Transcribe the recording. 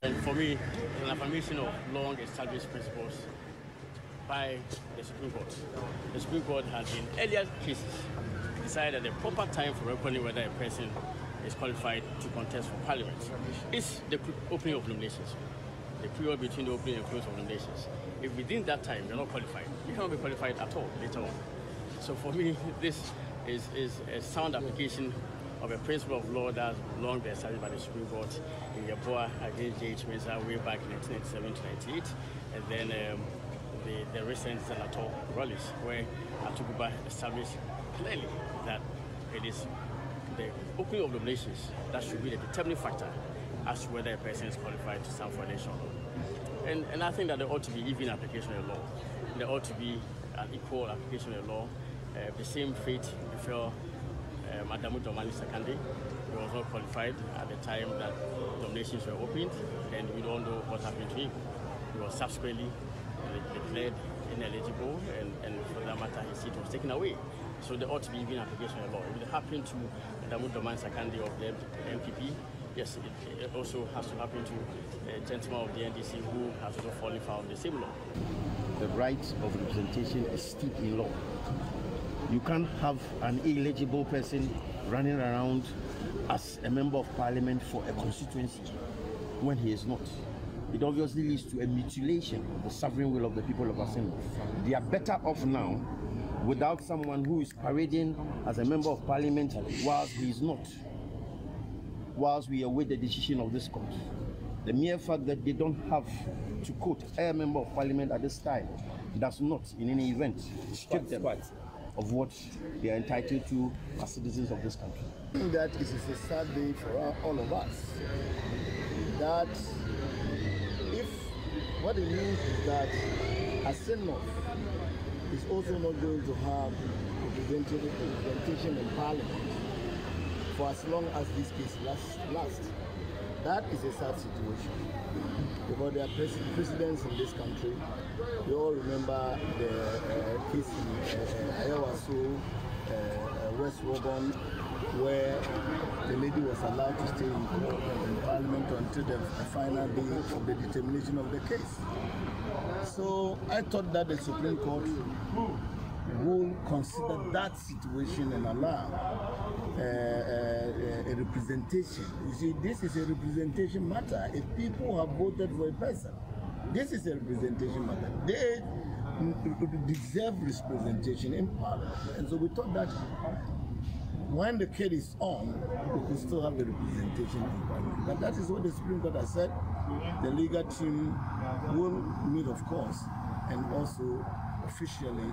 And for me, it's an affirmation of long-established principles by the Supreme Court. The Supreme Court has in earlier cases decided that the proper time for reckoning whether a person is qualified to contest for Parliament is the opening of nominations. The period between the opening and close of nominations. If within that time you're not qualified, you cannot be qualified at all later on. So for me, this is a sound application of a principle of law that has long been established by the Supreme Court in Yeboah against J.H. Mensah way back in 1997 to 98, and then the recent Senator rallies where Atuguba established clearly that it is the opening of nominations that should be the determining factor as to whether a person is qualified to stand for election. And I think that there ought to be even application of the law. There ought to be an equal application of the law. The same fate befell Adamu Domani Sakande. He was not qualified at the time that nominations were opened, and we don't know what happened to him. He was subsequently declared ineligible, and for that matter, his seat was taken away. So there ought to be even application of the law. If it happened to Adamu Domani Sakande of the MPP, yes, it also has to happen to a gentleman of the NDC who has also fallen foul of the same law. The right of representation is steeped in law. You can't have an illegible person running around as a member of parliament for a constituency when he is not. It obviously leads to a mutilation of the sovereign will of the people of Assembly. They are better off now without someone who is parading as a member of parliament whilst he is not, whilst we await the decision of this court. The mere fact that they don't have to quote a member of parliament at this time does not, in any event, strip them of what they are entitled to as citizens of this country. I think that it is a sad day for all of us. That if what it means is that a Senate is also not going to have representation in Parliament for as long as this case lasts. That is a sad situation. Because there are presidents in this country. We all remember the case in Ayawaso, West Rogon, where the lady was allowed to stay in Parliament until the final day of the determination of the case. So I thought that the Supreme Court will consider that situation and allow a representation. You see, this is a representation matter. If people have voted for a person, this is a representation matter. They deserve representation in Parliament. And so we thought that when the case is on, we could still have a representation in Parliament. But that is what the Supreme Court has said. The legal team will meet, of course, and also officially